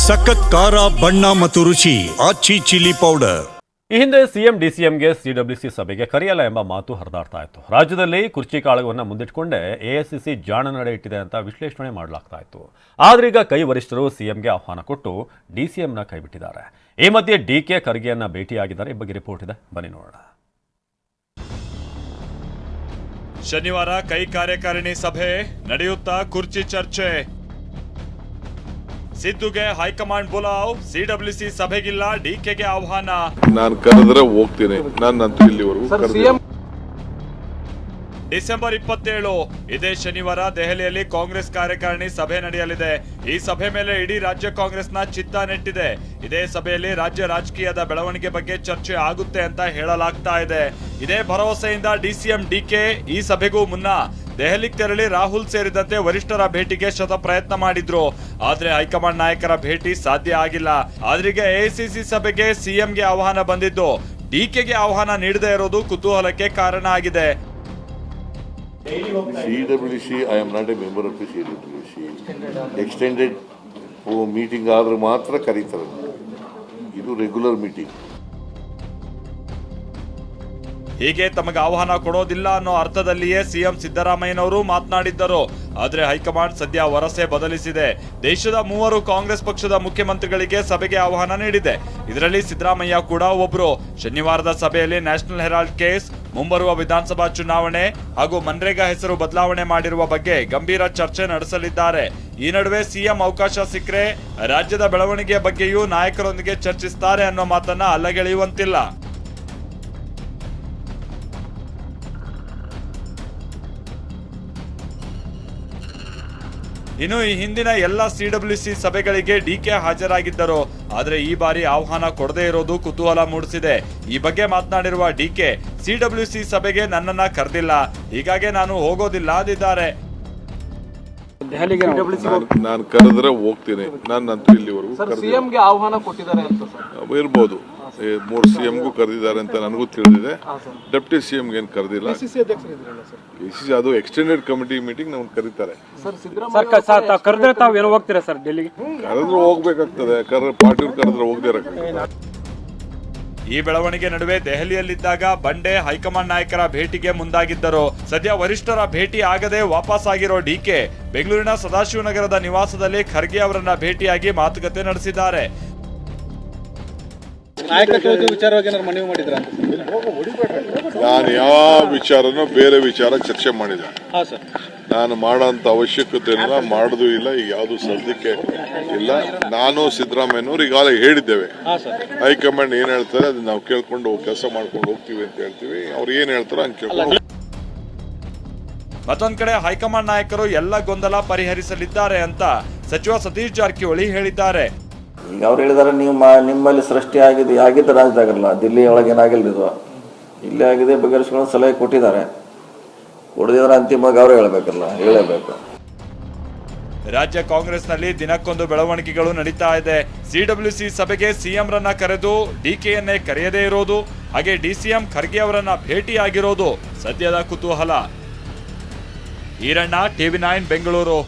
ಸಖತ್ ಖಾರ ಬಣ್ಣ ಮತ್ತು ರುಚಿ ಆಚಿ ಚಿಲ್ಲಿ ಪೌಡರ್. ಈ ಹಿಂದೆ ಸಿಎಂ ಡಿಸಿಎಂಗೆ ಸಿಡಬ್ಲ್ಯೂಸಿ ಸಭೆಗೆ ಕರೆಯಲ್ಲ ಎಂಬ ಮಾತು ಹರಿದಾಡ್ತಾ ಇತ್ತು. ರಾಜ್ಯದಲ್ಲಿ ಕುರ್ಚಿ ಕಾಳಗವನ್ನು ಮುಂದಿಟ್ಟುಕೊಂಡೇ ಎಐಸಿಸಿ ಜಾಣ ನಡೆ ಇಟ್ಟಿದೆ ಅಂತ ವಿಶ್ಲೇಷಣೆ ಮಾಡಲಾಗ್ತಾ ಇತ್ತು. ಆದ್ರೀಗ ಕೈ ವರಿಷ್ಠರು ಸಿಎಂಗೆ ಆಹ್ವಾನ ಕೊಟ್ಟು ಡಿಸಿಎಂನ ಕೈಬಿಟ್ಟಿದ್ದಾರೆ. ಈ ಮಧ್ಯೆ ಡಿಕೆ ಖರ್ಗೆಯನ್ನ ಭೇಟಿಯಾಗಿದ್ದಾರೆ. ಈ ಬಗ್ಗೆ ರಿಪೋರ್ಟ್ ಇದೆ, ಬನ್ನಿ ನೋಡೋಣ. ಶನಿವಾರ ಕೈ ಕಾರ್ಯಕಾರಿಣಿ ಸಭೆ ನಡೆಯುತ್ತಾ ಕುರ್ಚಿ ಚರ್ಚೆ. ಸಿದ್ದುಗೆ ಹೈಕಮಾಂಡ್ ಬುಲಾವ್, ಸಿಡಬ್ಲ್ಯೂಸಿ ಸಭೆಗಿಲ್ಲ, ಡಿಕೆಗೆ ಆಹ್ವಾನ. ನಾನು ಕರೆದ್ರೆ ಹೋಗ್ತೀನಿ, ನಾನಂತೂ ಇಲ್ಲಿವರೆಗೂ. ಡಿಸೆಂಬರ್ 27 ಇದೇ ಶನಿವಾರ ದೆಹಲಿಯಲ್ಲಿ ಕಾಂಗ್ರೆಸ್ ಕಾರ್ಯಕಾರಿಣಿ ಸಭೆ ನಡೆಯಲಿದೆ. ಈ ಸಭೆ ಮೇಲೆ ಇಡೀ ರಾಜ್ಯ ಕಾಂಗ್ರೆಸ್ನ ಚಿತ್ತ ನೆಟ್ಟಿದೆ. ಇದೇ ಸಭೆಯಲ್ಲಿ ರಾಜ್ಯ ರಾಜಕೀಯದ ಬೆಳವಣಿಗೆ ಬಗ್ಗೆ ಚರ್ಚೆ ಆಗುತ್ತೆ ಅಂತ ಹೇಳಲಾಗ್ತಾ ಇದೆ. ಇದೇ ಭರವಸೆಯಿಂದ ಡಿಸಿಎಂ ಡಿಕೆ ಈ ಸಭೆಗೂ ಮುನ್ನ ದೆಹಲಿಗೆ ತೆರಳಿ ರಾಹುಲ್ ಸೇರಿದಂತೆ ವರಿಷ್ಠರ ಭೇಟಿಗೆ ಶತ ಪ್ರಯತ್ನ ಮಾಡಿದ್ರು. ಆದ್ರೆ ಹೈಕಮಾಂಡ್ ನಾಯಕರ ಭೇಟಿ ಸಾಧ್ಯ ಆಗಿಲ್ಲ. ಆದ್ರೀಗ ಎಐಸಿಸಿ ಸಭೆಗೆ ಸಿಎಂಗೆ ಆಹ್ವಾನ ಬಂದಿದ್ದು, ಡಿಕೆಗೆ ಆಹ್ವಾನ ನೀಡದೇ ಇರೋದು ಕುತೂಹಲಕ್ಕೆ ಕಾರಣ ಆಗಿದೆ. CWC, I am not a member of the CWC. Extended meeting ಆದ್ರೆ ಮಾತ್ರ ಕರೀತಾರೆ. ಇದು ರೆಗ್ಯುಲರ್ ಮೀಟಿಂಗ್. ಹೀಗೆ ತಮಗೆ ಆಹ್ವಾನ ಕೊಡೋದಿಲ್ಲ ಅನ್ನೋ ಅರ್ಥದಲ್ಲಿಯೇ ಸಿಎಂ ಸಿದ್ದರಾಮಯ್ಯನವರು ಮಾತನಾಡಿದ್ದರು. ಆದ್ರೆ ಹೈಕಮಾಂಡ್ ಸದ್ಯ ವರಸೆ ಬದಲಿಸಿದೆ. ದೇಶದ 3 ಕಾಂಗ್ರೆಸ್ ಪಕ್ಷದ ಮುಖ್ಯಮಂತ್ರಿಗಳಿಗೆ ಸಭೆಗೆ ಆಹ್ವಾನ ನೀಡಿದೆ. ಇದರಲ್ಲಿ ಸಿದ್ದರಾಮಯ್ಯ ಕೂಡ ಒಬ್ರು. ಶನಿವಾರದ ಸಭೆಯಲ್ಲಿ ನ್ಯಾಷನಲ್ ಹೆರಾಲ್ಡ್ ಕೇಸ್, ಮುಂಬರುವ ವಿಧಾನಸಭಾ ಚುನಾವಣೆ ಹಾಗೂ ಮನ್ರೇಗಾ ಹೆಸರು ಬದಲಾವಣೆ ಮಾಡಿರುವ ಬಗ್ಗೆ ಗಂಭೀರ ಚರ್ಚೆ ನಡೆಸಲಿದ್ದಾರೆ. ಈ ನಡುವೆ ಸಿಎಂ ಅವಕಾಶ ಸಿಕ್ಕರೆ ರಾಜ್ಯದ ಬೆಳವಣಿಗೆಯ ಬಗ್ಗೆಯೂ ನಾಯಕರೊಂದಿಗೆ ಚರ್ಚಿಸುತ್ತಾರೆ ಅನ್ನೋ ಮಾತನ್ನ ಅಲ್ಲಗೆಳೆಯುವಂತಿಲ್ಲ. ಇನ್ನು ಈ ಹಿಂದಿನ ಎಲ್ಲ ಸಿಡಬ್ಲ್ಯೂಸಿ ಸಭೆಗಳಿಗೆ ಡಿಕೆ ಹಾಜರಾಗಿದ್ದರು. ಆದ್ರೆ ಈ ಬಾರಿ ಆಹ್ವಾನ ಕೊಡದೇ ಇರೋದು ಕುತೂಹಲ ಮೂಡಿಸಿದೆ. ಈ ಬಗ್ಗೆ ಮಾತನಾಡಿರುವ ಡಿಕೆ, ಸಿಡಬ್ಲ್ಯೂಸಿ ಸಭೆಗೆ ನನ್ನನ್ನ ಕರೆದಿಲ್ಲ, ಹೀಗಾಗಿ ನಾನು ಹೋಗೋದಿಲ್ಲ ಅಂದಿದ್ದಾರೆ. ನಾನು ಕರೆದ್ರೆ ಹೋಗ್ತೀನಿ, ನಾನಂತೂ ಇಲ್ಲಿವರೆಗೂ. ಆಹ್ವಾನ ಕೊಟ್ಟಿದ್ದಾರೆ ಅಂತ ಇರ್ಬೋದು. 3 CMಗೂ ಕರೆದಿದ್ದಾರೆ ಅಂತ ನನಗೂ ತಿಳಿದಿದೆ. ಡೆಪ್ಟಿ CMಗೆ ಏನು ಕರೆದಿಲ್ಲ. ಅದು ಎಕ್ಸ್ಟೆಂಡೆಡ್ ಕಮಿಟಿ ಮೀಟಿಂಗ್ ನಮ್ಗೆ ಕರೀತಾರೆ. ಕರೆದ್ರೆ ಹೋಗ್ತೀರಾ ಸರ್ ಡೆಲ್ಲಿಗೆ? ಕರೆದ್ರೆ ಹೋಗ್ಬೇಕಾಗ್ತದೆ. ಪಾರ್ಟಿಯವ್ರು ಕರೆದ್ರೆ ಹೋಗದೇ ಇರಕ್ಕೆ. ಈ ಬೆಳವಣಿಗೆ ನಡುವೆ ದೆಹಲಿಯಲ್ಲಿದ್ದಾಗ ಬಂಡೆ ಹೈಕಮಾಂಡ್ ನಾಯಕರ ಭೇಟಿಗೆ ಮುಂದಾಗಿದ್ದರು. ಸದ್ಯ ವರಿಷ್ಠರ ಭೇಟಿ ಆಗದೆ ವಾಪಸ್ ಆಗಿರೋ ಡಿಕೆ ಬೆಂಗಳೂರಿನ ಸದಾಶಿವನಗರದ ನಿವಾಸದಲ್ಲಿ ಖರ್ಗೆ ಅವರನ್ನ ಭೇಟಿಯಾಗಿ ಮಾತುಕತೆ ನಡೆಸಿದ್ದಾರೆ. ನಾನು ಯಾವ ವಿಚಾರನೂ ಬೇರೆ ವಿಚಾರ ಚರ್ಚೆ ಮಾಡಿದೆ. ನಾನು ಮಾಡೋಂಥ ಅವಶ್ಯಕತೆ ಇಲ್ಲ, ಮಾಡೋದು ಇಲ್ಲ. ಈಗ ಯಾವುದು ಸದ್ಯಕ್ಕೆ ಇಲ್ಲ. ನಾನು ಸಿದ್ದರಾಮಯ್ಯನವ್ರು ಈಗಾಗಲೇ ಹೇಳಿದ್ದೇವೆ. ಹೈಕಮಾಂಡ್ ಏನ್ ಹೇಳ್ತಾರೆ ಅದನ್ನ ನಾವು ಕೇಳ್ಕೊಂಡು ಕೆಲಸ ಮಾಡ್ಕೊಂಡು ಹೋಗ್ತೀವಿ ಅಂತ ಹೇಳ್ತೀವಿ. ಅವ್ರು ಏನ್ ಹೇಳ್ತಾರೋ ಹಂಗೆ ಕೇಳ್ಕೊಂಡು. ಮತ್ತೊಂದ್ ಕಡೆ ಹೈಕಮಾಂಡ್ ನಾಯಕರು ಎಲ್ಲ ಗೊಂದಲ ಪರಿಹರಿಸಲಿದ್ದಾರೆ ಅಂತ ಸಚಿವ ಸತೀಶ್ ಜಾರಕಿಹೊಳಿ ಹೇಳಿದ್ದಾರೆ. ಈಗ ಅವ್ರು ಹೇಳಿದಾರೆ, ನೀವು ನಿಮ್ಮಲ್ಲಿ ಸೃಷ್ಟಿ ಆಗಿದ್ದ ರಾಜ್ಯದಾಗಲ್ಲ, ದಿಲ್ಲಿ ಒಳಗೆ ಏನಾಗಿಲ್ಲ, ಇದು ಇಲ್ಲೇ ಆಗಿದೆ, ಬಗೆಹರಿಸ್ಕೊಂಡು ಸಲಹೆ ಕೊಟ್ಟಿದ್ದಾರೆ. ಕೊಡದಿದ್ರೆ ಅಂತಿಮವಾಗಿ ಅವರು ಹೇಳಬೇಕು. ರಾಜ್ಯ ಕಾಂಗ್ರೆಸ್ನಲ್ಲಿ ದಿನಕ್ಕೊಂದು ಬೆಳವಣಿಗೆಗಳು ನಡೀತಾ ಇದೆ. ಸಿಡಬ್ಲ್ಯೂಸಿ ಸಭೆಗೆ ಸಿಎಂ ರನ್ನ ಕರೆದು ಡಿಕೆಯನ್ನೇ ಕರೆಯದೇ ಇರೋದು, ಹಾಗೆ ಡಿಸಿಎಂ ಖರ್ಗೆ ಅವರನ್ನ ಭೇಟಿಯಾಗಿರೋದು ಸದ್ಯದ ಕುತೂಹಲ. ಈರಣ್ಣ, TV9 ಬೆಂಗಳೂರು.